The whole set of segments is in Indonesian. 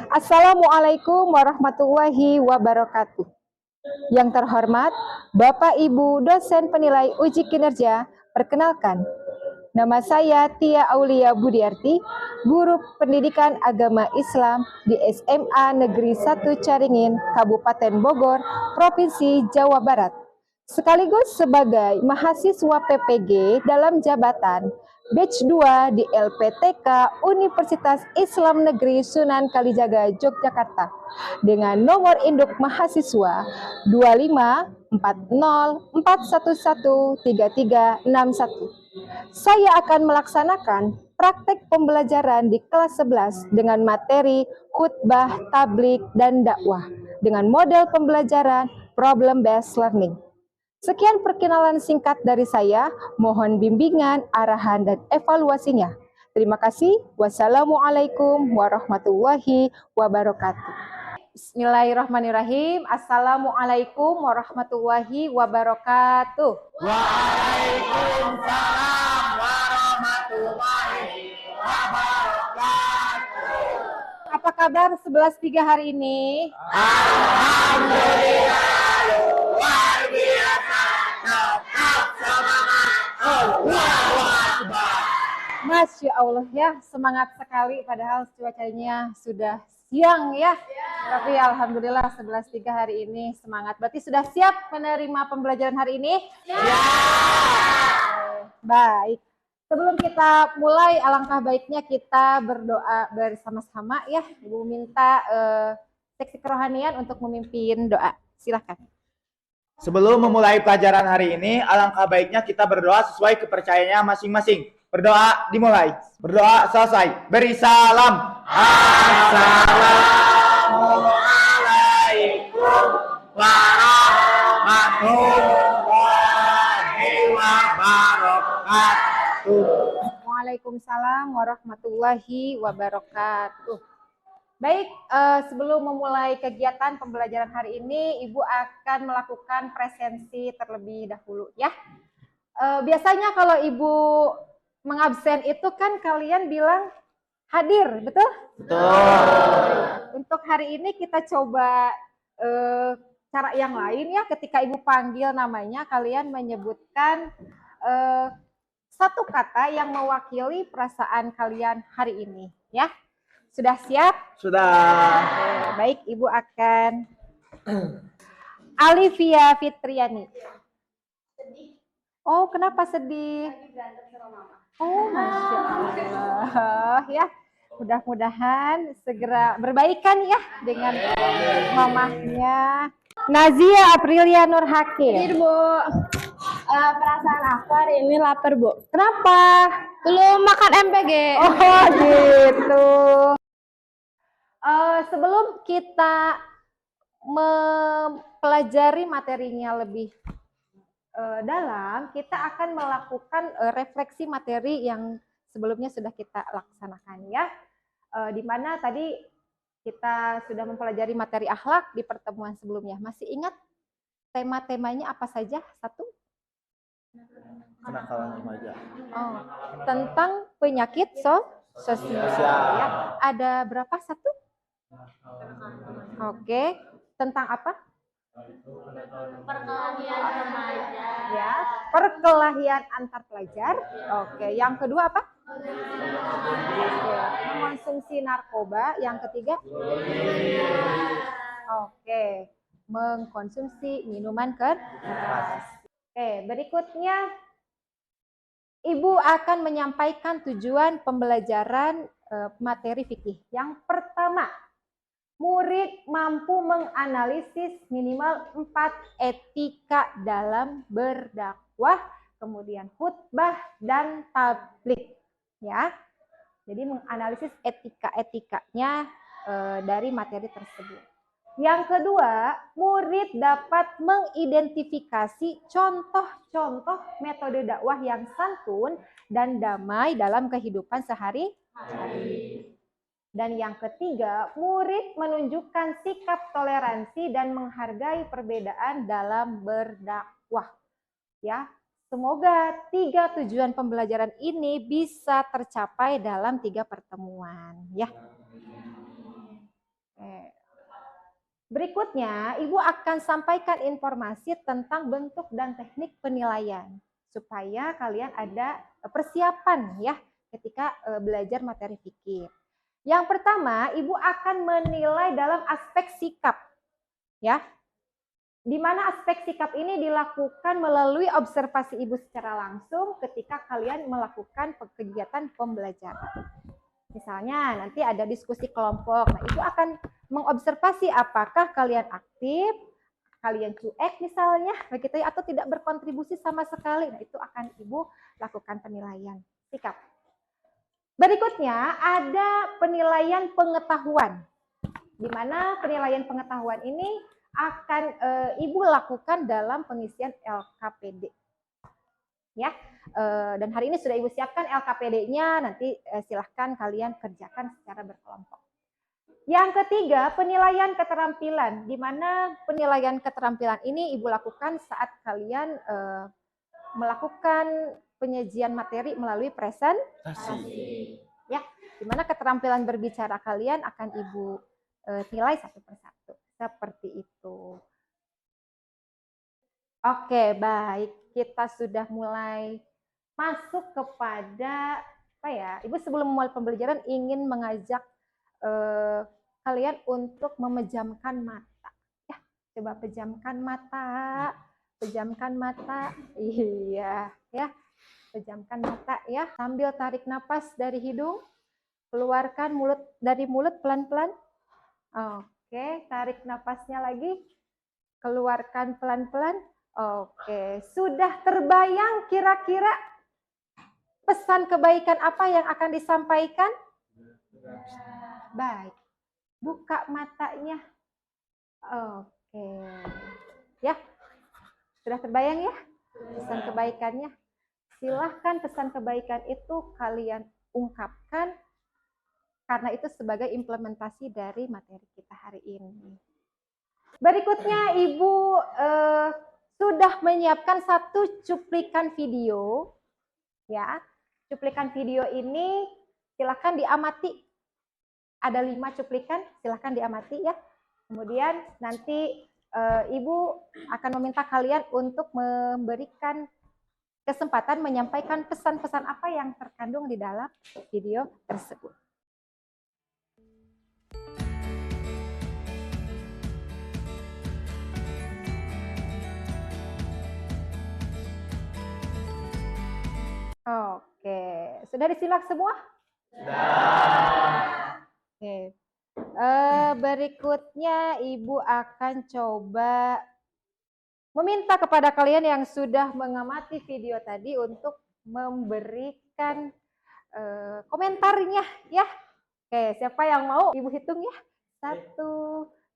Assalamualaikum warahmatullahi wabarakatuh. Yang terhormat Bapak Ibu dosen penilai uji kinerja, perkenalkan, nama saya Tia Aulia Budiarti, guru pendidikan agama Islam di SMA Negeri 1 Caringin, Kabupaten Bogor, Provinsi Jawa Barat. Sekaligus sebagai mahasiswa PPG dalam jabatan Batch 2 di LPTK Universitas Islam Negeri Sunan Kalijaga, Yogyakarta, dengan nomor induk mahasiswa 25404113361. Saya akan melaksanakan praktek pembelajaran di kelas 11 dengan materi khutbah, tablik, dan dakwah dengan model pembelajaran problem based learning. Sekian perkenalan singkat dari saya, mohon bimbingan, arahan, dan evaluasinya. Terima kasih. Wassalamualaikum warahmatullahi wabarakatuh. Bismillahirrahmanirrahim. Assalamualaikum warahmatullahi wabarakatuh. Waalaikumsalam warahmatullahi wabarakatuh. Apa kabar 11.3 hari ini? Alhamdulillah, luar biasa, tetap semangat, Allahu Akbar. Masya Allah ya, semangat sekali padahal cuacanya sudah siang ya. Tapi alhamdulillah 11.3 hari ini semangat. Berarti sudah siap menerima pembelajaran hari ini? Ya. Baik. Sebelum kita mulai, alangkah baiknya kita berdoa bersama-sama ya. Ibu minta seksi kerohanian untuk memimpin doa. Silakan. Sebelum memulai pelajaran hari ini, alangkah baiknya kita berdoa sesuai kepercayaannya masing-masing. Berdoa dimulai. Berdoa selesai. Beri salam. Assalamualaikum warahmatullahi wabarakatuh. Waalaikumsalam warahmatullahi wabarakatuh. Baik, sebelum memulai kegiatan pembelajaran hari ini, Ibu akan melakukan presensi terlebih dahulu ya. Biasanya kalau Ibu mengabsen itu kan kalian bilang hadir, betul? Betul. Untuk hari ini kita coba cara yang lain ya. Ketika Ibu panggil namanya, kalian menyebutkan satu kata yang mewakili perasaan kalian hari ini ya. Sudah siap? Sudah. Oke, baik, Ibu akan Alivia Fitriani. Oh, kenapa sedih? Oh, Masya Allah ya. Mudah-mudahan segera berbaikan ya dengan mamahnya. Nazia Aprilia Nur Hakim. Bu, perasaan aku hari ini lapar, Bu. Kenapa? Belum makan MPG. Oh, gitu. Sebelum kita mempelajari materinya lebih dalam, kita akan melakukan refleksi materi yang sebelumnya sudah kita laksanakan ya. Di mana tadi kita sudah mempelajari materi akhlak di pertemuan sebelumnya. Masih ingat tema-temanya apa saja? Satu? Kenakalan remaja. Oh, tentang penyakit sosial ya. Ada berapa? Satu? Oke. Tentang apa? Perkelahian remaja. Ya, perkelahian antar pelajar. Oke, yang kedua apa? Oke, mengkonsumsi narkoba. Yang ketiga? Oke, mengkonsumsi minuman keras. Oke, berikutnya Ibu akan menyampaikan tujuan pembelajaran materi fikih. Yang pertama, murid mampu menganalisis minimal 4 etika dalam berdakwah, kemudian khutbah dan tablik ya. Jadi menganalisis etika-etikanya dari materi tersebut. Yang kedua, murid dapat mengidentifikasi contoh-contoh metode dakwah yang santun dan damai dalam kehidupan sehari-hari. Dan yang ketiga, murid menunjukkan sikap toleransi dan menghargai perbedaan dalam berdakwah. Ya, semoga 3 tujuan pembelajaran ini bisa tercapai dalam 3 pertemuan. Ya. Oke. Berikutnya, Ibu akan sampaikan informasi tentang bentuk dan teknik penilaian supaya kalian ada persiapan ya ketika belajar materi fikih. Yang pertama, Ibu akan menilai dalam aspek sikap ya. Di mana aspek sikap ini dilakukan melalui observasi Ibu secara langsung ketika kalian melakukan kegiatan pembelajaran. Misalnya nanti ada diskusi kelompok, nah Ibu akan mengobservasi apakah kalian aktif, kalian cuek misalnya, begitu ya, atau tidak berkontribusi sama sekali. Nah itu akan Ibu lakukan penilaian sikap. Berikutnya ada penilaian pengetahuan, di mana penilaian pengetahuan ini akan Ibu lakukan dalam pengisian LKPD. Ya, dan hari ini sudah Ibu siapkan LKPD-nya, nanti silahkan kalian kerjakan secara berkelompok. Yang ketiga, penilaian keterampilan, di mana penilaian keterampilan ini Ibu lakukan saat kalian melakukan penyajian materi melalui presentasi. Ya, di mana keterampilan berbicara kalian akan Ibu nilai satu persatu, seperti itu. Oke, baik. Kita sudah mulai masuk kepada apa ya? Ibu sebelum memulai pembelajaran ingin mengajak kalian untuk memejamkan mata. Ya, coba pejamkan mata. Pejamkan mata. Iya, ya. Pejamkan mata ya. Sambil tarik napas dari hidung, keluarkan dari mulut pelan-pelan. Oke, tarik napasnya lagi. Keluarkan pelan-pelan. Oke, sudah terbayang kira-kira pesan kebaikan apa yang akan disampaikan? Baik, buka matanya. Oke, ya, sudah terbayang ya pesan kebaikannya? Silahkan pesan kebaikan itu kalian ungkapkan, karena itu sebagai implementasi dari materi kita hari ini. Berikutnya Ibu sudah menyiapkan satu cuplikan video, ya. Cuplikan video ini silakan diamati. Ada 5 cuplikan, silakan diamati ya. Kemudian nanti Ibu akan meminta kalian untuk memberikan kesempatan menyampaikan pesan-pesan apa yang terkandung di dalam video tersebut. Oke, sudah disimak semua? Sudah. Oke. Berikutnya Ibu akan coba meminta kepada kalian yang sudah mengamati video tadi untuk memberikan komentarnya ya. Oke, siapa yang mau? Ibu hitung ya. 1,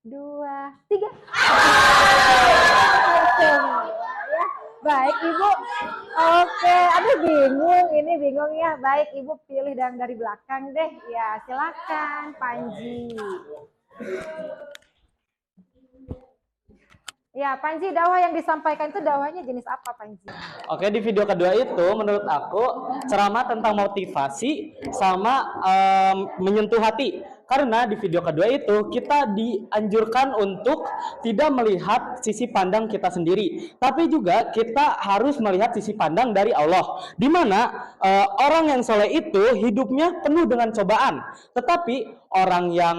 2, 3. Ya. Baik Ibu. Oke, aduh bingung, ini bingung ya. Baik Ibu pilih dari belakang deh. Ya, silakan Panji. Ya, Panji, dakwah yang disampaikan itu dakwahnya jenis apa, Panji? Oke, di video kedua itu menurut aku ceramah tentang motivasi sama menyentuh hati. Karena di video kedua itu kita dianjurkan untuk tidak melihat sisi pandang kita sendiri, tapi juga kita harus melihat sisi pandang dari Allah. Di mana orang yang soleh itu hidupnya penuh dengan cobaan, tetapi orang yang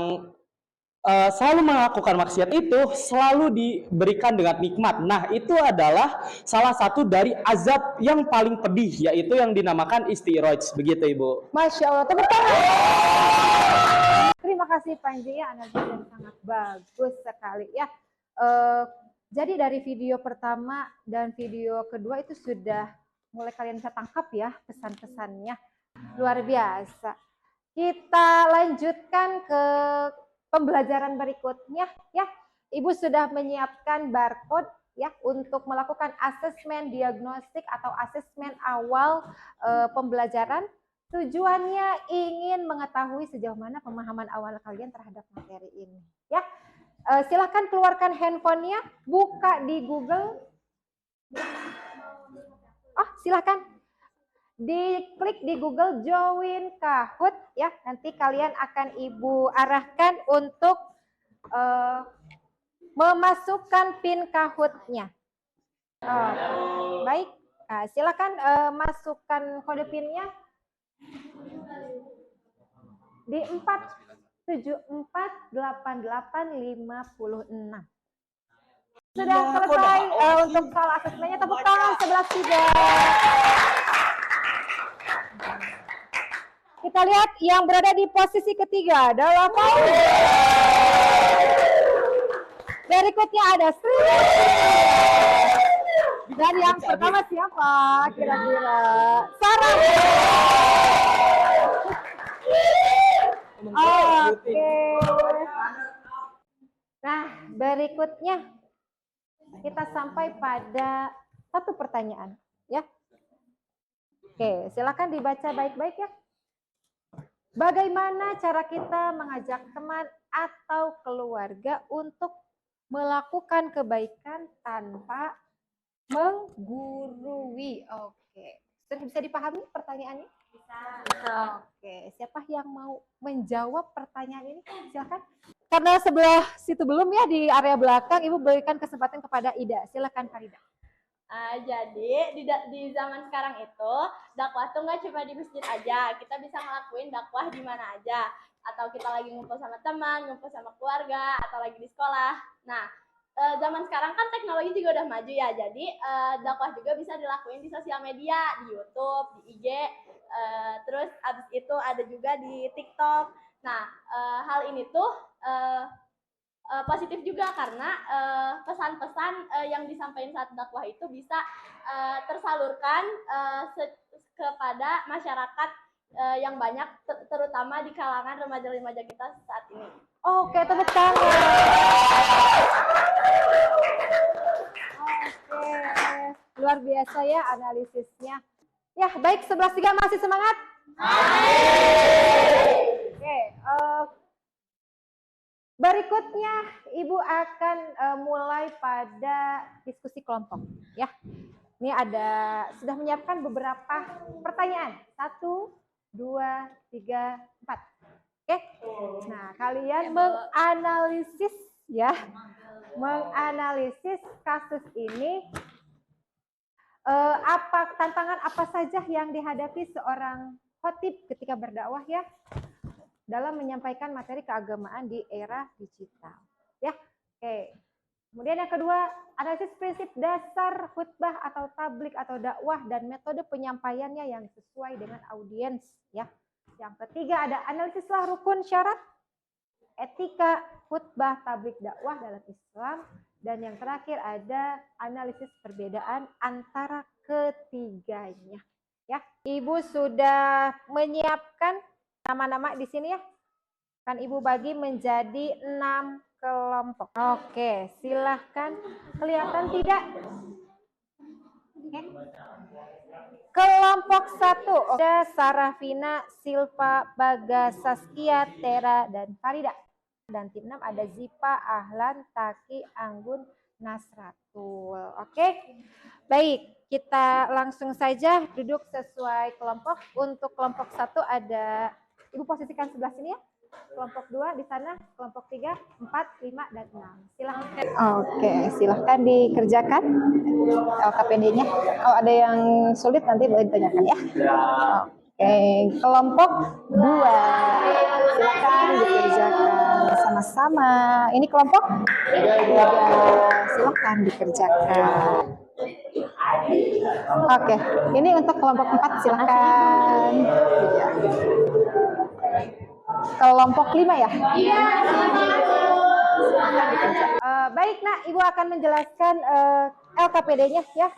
selalu melakukan maksiat itu selalu diberikan dengan nikmat. Nah, itu adalah salah satu dari azab yang paling pedih, yaitu yang dinamakan istiroj. Begitu, Ibu. Masya Allah, tepuk tangan. Terima kasih Panji ya, analisis yang sangat bagus sekali ya. Jadi dari video pertama dan video kedua itu sudah mulai kalian bisa tangkap ya pesan-pesannya. Luar biasa. Kita lanjutkan ke pembelajaran berikutnya ya. Ibu sudah menyiapkan barcode ya untuk melakukan asesmen diagnostik atau asesmen awal pembelajaran. Tujuannya ingin mengetahui sejauh mana pemahaman awal kalian terhadap materi ini ya. Silakan keluarkan handphonenya, buka di Google. Oh, silakan diklik di Google Join Kahoot ya. Nanti kalian akan Ibu arahkan untuk eh, memasukkan PIN Kahoot-nya. Baik, nah, silakan masukkan kode PIN-nya di 4748856. Sudah selesai untuk soal asesmennya. Tepuk tangan sebelah tiga. Kita lihat yang berada di posisi ketiga adalah Fauzia. Berikutnya ada Sri. Dan yang pertama siapa kira-kira? Sarah. Oke. Nah, berikutnya kita sampai pada satu pertanyaan, ya. Oke, silakan dibaca baik-baik ya. Bagaimana cara kita mengajak teman atau keluarga untuk melakukan kebaikan tanpa menggurui? Oke, sudah bisa dipahami pertanyaannya? Bisa. Oke, siapa yang mau menjawab pertanyaan ini? Silakan. Karena sebelah situ belum ya, di area belakang, Ibu berikan kesempatan kepada Ida. Silakan Farida. Jadi di zaman sekarang itu dakwah tuh nggak cuma di masjid aja, kita bisa ngelakuin dakwah di mana aja, atau kita lagi ngumpul sama teman, ngumpul sama keluarga, atau lagi di sekolah. Nah, zaman sekarang kan teknologi juga udah maju ya, jadi dakwah juga bisa dilakuin di sosial media, di YouTube, di IG, terus abis itu ada juga di TikTok. Nah, hal ini tuh positif juga karena pesan-pesan yang disampaikan saat dakwah itu bisa tersalurkan kepada masyarakat yang banyak, terutama di kalangan remaja-remaja kita saat ini. Oke, tepuk tangan. Oke, luar biasa ya analisisnya. Ya, baik, 11.3 masih semangat? Oke, berikutnya Ibu akan mulai pada diskusi kelompok, ya. Ini sudah menyiapkan beberapa pertanyaan. 1, 2, 3, 4. Oke. Nah, kalian menganalisis ya. Menganalisis kasus ini, tantangan apa saja yang dihadapi seorang khotib ketika berdakwah ya, dalam menyampaikan materi keagamaan di era digital. Ya, oke. Kemudian yang kedua, analisis prinsip dasar khutbah atau tablik atau dakwah dan metode penyampaiannya yang sesuai dengan audiens. Ya. Yang ketiga ada analisislah rukun syarat, etika khutbah tablik dakwah dalam Islam. Dan yang terakhir ada analisis perbedaan antara ketiganya. Ya, Ibu sudah menyiapkan nama-nama di sini ya. Kan Ibu bagi menjadi 6 kelompok. Oke, silahkan. Kelihatan tidak? Oke. Kelompok 1 ada Sarafina, Silva, Bagas, Saskia, Tera, dan Farida. Dan tim 6 ada Zipa, Ahlan, Taki, Anggun, Nasratul. Oke. Baik, kita langsung saja duduk sesuai kelompok. Untuk kelompok 1 ada, Ibu posisikan sebelah sini ya. Kelompok 2 di sana, kelompok 3, 4, 5, dan 6. Silahkan. Oke, silahkan dikerjakan LKPD-nya. Kalau ada yang sulit nanti boleh ditanyakan ya. Oke, kelompok 2. Silakan dikerjakan sama-sama. Ini kelompok 3. Silakan dikerjakan. Oke, ini untuk kelompok 4 silakan. Ya. Kelompok 5 ya? Iya. Baik, Nak, Ibu akan menjelaskan LKPD-nya ya.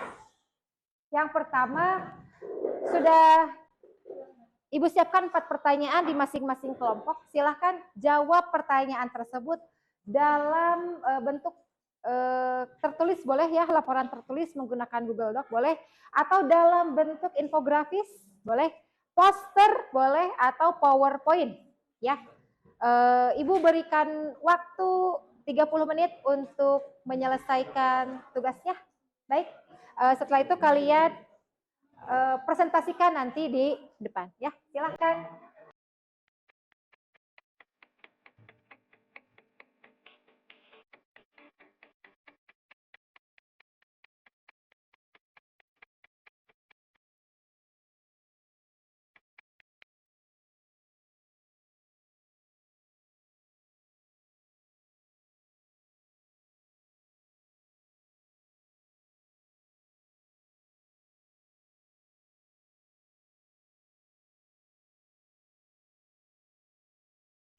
Yang pertama, sudah Ibu siapkan 4 pertanyaan di masing-masing kelompok. Silahkan jawab pertanyaan tersebut dalam bentuk tertulis boleh ya, laporan tertulis menggunakan Google Doc boleh, atau dalam bentuk infografis boleh, poster boleh, atau PowerPoint ya. Ibu berikan waktu 30 menit untuk menyelesaikan tugasnya. Baik, setelah itu kalian presentasikan nanti di depan ya. Silahkan.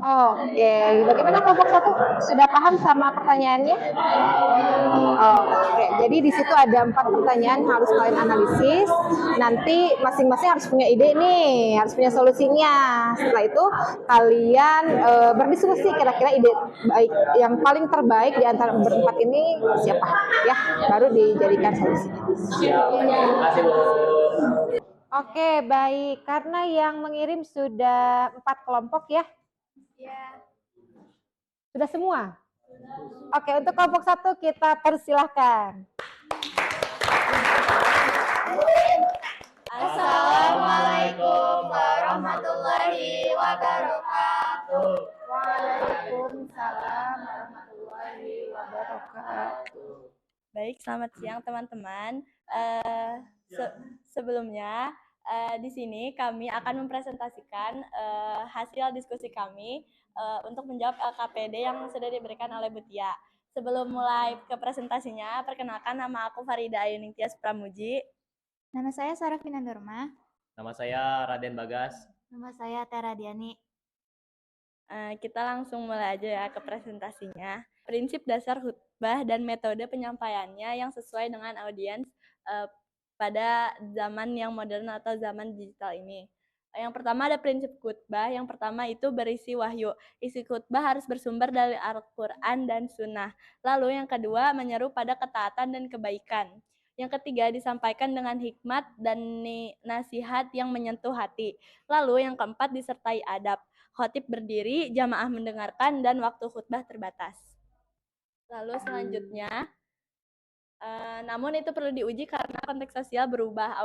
Oke, bagaimana kelompok satu? Sudah paham sama pertanyaannya? Oke, jadi di situ ada 4 pertanyaan harus kalian analisis. Nanti masing-masing harus punya ide nih, harus punya solusinya. Setelah itu kalian berdiskusi kira-kira ide baik yang paling terbaik di antara berempat ini siapa, ya? Baru dijadikan solusinya. Terima kasih, Bu. Oke, baik. Karena yang mengirim sudah 4 kelompok ya. Sudah semua? Oke, untuk kelompok satu kita persilahkan. Assalamualaikum warahmatullahi wabarakatuh. Waalaikumsalam warahmatullahi wabarakatuh. Baik, selamat siang teman-teman. Sebelumnya di sini kami akan mempresentasikan hasil diskusi kami untuk menjawab LKPD yang sudah diberikan oleh Bu Tia. Sebelum mulai ke presentasinya, perkenalkan nama aku Farida Ayuning Tias Pramuji. Nama saya Sarafina Nurma. Nama saya Raden Bagas. Nama saya Tera Diani. Kita langsung mulai aja ya ke presentasinya. Prinsip dasar khutbah dan metode penyampaiannya yang sesuai dengan audiens pada zaman yang modern atau zaman digital ini. Yang pertama ada prinsip khutbah. Yang pertama itu berisi wahyu. Isi khutbah harus bersumber dari Al-Quran dan Sunnah. Lalu yang kedua menyeru pada ketaatan dan kebaikan. Yang ketiga disampaikan dengan hikmat dan nasihat yang menyentuh hati. Lalu yang keempat disertai adab. Khotib berdiri, jamaah mendengarkan, dan waktu khutbah terbatas. Lalu selanjutnya, namun itu perlu diuji karena konteks sosial berubah.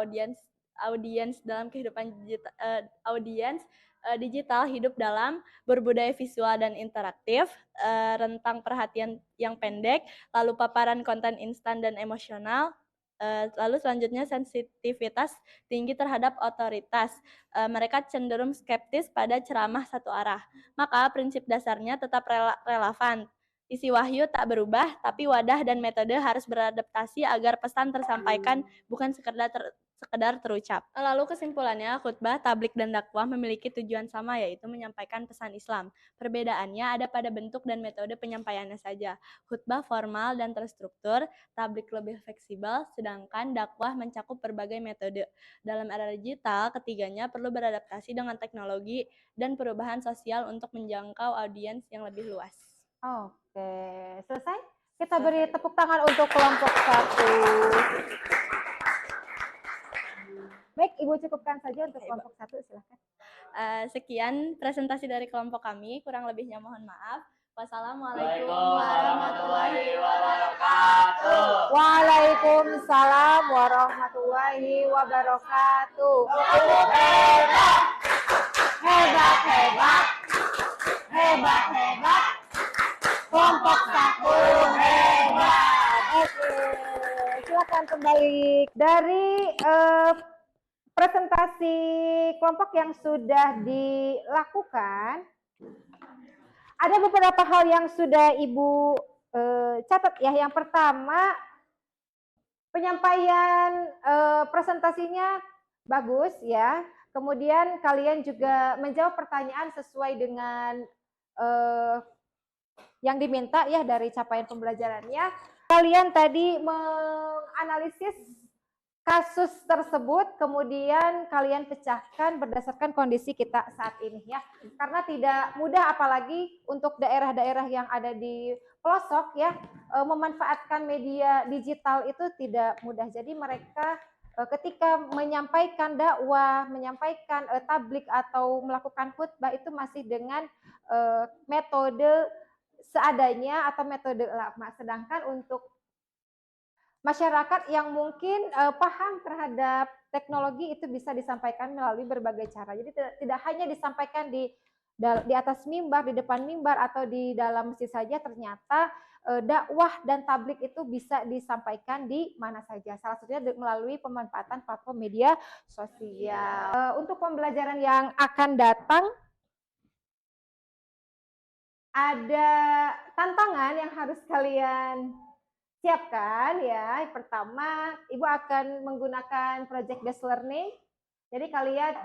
Audiens dalam kehidupan digital hidup dalam berbudaya visual dan interaktif, rentang perhatian yang pendek, lalu paparan konten instan dan emosional. Lalu selanjutnya sensitivitas tinggi terhadap otoritas. Mereka cenderung skeptis pada ceramah satu arah. Maka prinsip dasarnya tetap relevan. Isi wahyu tak berubah, tapi wadah dan metode harus beradaptasi agar pesan tersampaikan bukan sekedar terucap. Lalu kesimpulannya, khutbah, tablik, dan dakwah memiliki tujuan sama, yaitu menyampaikan pesan Islam. Perbedaannya ada pada bentuk dan metode penyampaiannya saja. Khutbah formal dan terstruktur, tablik lebih fleksibel, sedangkan dakwah mencakup berbagai metode. Dalam era digital, ketiganya perlu beradaptasi dengan teknologi dan perubahan sosial untuk menjangkau audiens yang lebih luas. Oke, selesai? Kita beri tepuk tangan untuk kelompok satu. Baik, Ibu cukupkan saja untuk kelompok satu, silahkan. Sekian presentasi dari kelompok kami, kurang lebihnya mohon maaf. Wassalamualaikum warahmatullahi wabarakatuh. Waalaikumsalam warahmatullahi wabarakatuh. Hebat, Hebat, hebat. Kelompok satu hebat. Oke, silakan kembali dari presentasi kelompok yang sudah dilakukan. Ada beberapa hal yang sudah Ibu catat ya. Yang pertama, penyampaian presentasinya bagus ya. Kemudian kalian juga menjawab pertanyaan sesuai dengan yang diminta ya dari capaian pembelajarannya. Kalian tadi menganalisis kasus tersebut, kemudian kalian pecahkan berdasarkan kondisi kita saat ini ya. Karena tidak mudah, apalagi untuk daerah-daerah yang ada di pelosok ya, memanfaatkan media digital itu tidak mudah. Jadi mereka ketika menyampaikan dakwah, menyampaikan tablik atau melakukan khutbah itu masih dengan metode seadanya atau metode lama. Sedangkan untuk masyarakat yang mungkin paham terhadap teknologi itu bisa disampaikan melalui berbagai cara. Jadi tidak hanya disampaikan di atas mimbar, di depan mimbar atau di dalam masjid saja, ternyata dakwah dan tablik itu bisa disampaikan di mana saja. Salah satunya melalui pemanfaatan platform media sosial. Untuk pembelajaran yang akan datang, ada tantangan yang harus kalian siapkan ya. Pertama, Ibu akan menggunakan project based learning. Jadi kalian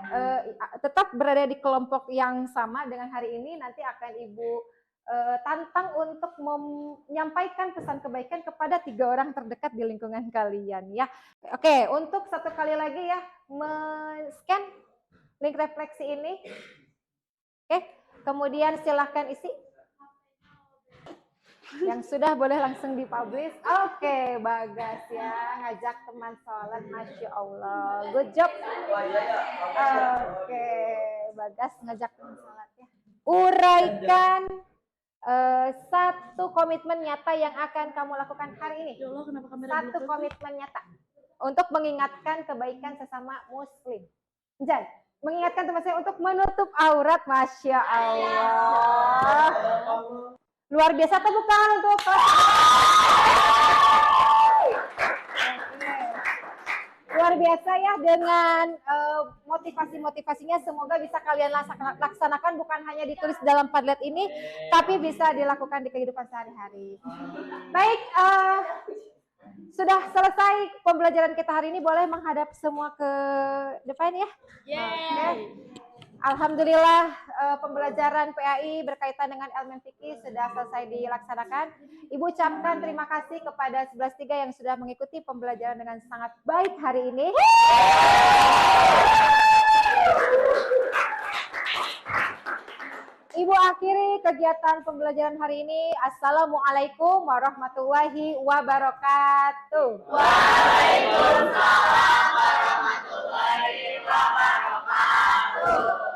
tetap berada di kelompok yang sama dengan hari ini. Nanti akan Ibu tantang untuk menyampaikan pesan kebaikan kepada 3 orang terdekat di lingkungan kalian ya. Oke, untuk satu kali lagi ya, men-scan link refleksi ini. Oke, kemudian silahkan isi. Yang sudah boleh langsung dipublish. Oke, Bagas ya, ngajak teman sholat, Masya Allah, good job. Oke, Bagas ngajak teman sholat ya. Uraikan satu komitmen nyata yang akan kamu lakukan hari ini. Satu komitmen nyata untuk mengingatkan kebaikan sesama muslim. Jan, mengingatkan teman saya untuk menutup aurat, Masya Allah. Luar biasa, tepuk tangan untuk luar biasa ya, dengan motivasi-motivasinya semoga bisa kalian laksanakan, bukan hanya ditulis dalam Padlet ini, tapi bisa dilakukan di kehidupan sehari-hari. Baik, sudah selesai pembelajaran kita hari ini, boleh menghadap semua ke depan ya. Okay. Alhamdulillah pembelajaran PAI berkaitan dengan elemen fikih sudah selesai dilaksanakan. Ibu ucapkan terima kasih kepada 11-3 yang sudah mengikuti pembelajaran dengan sangat baik hari ini. Ibu akhiri kegiatan pembelajaran hari ini. Assalamualaikum warahmatullahi wabarakatuh. Waalaikumsalam warahmatullahi wabarakatuh.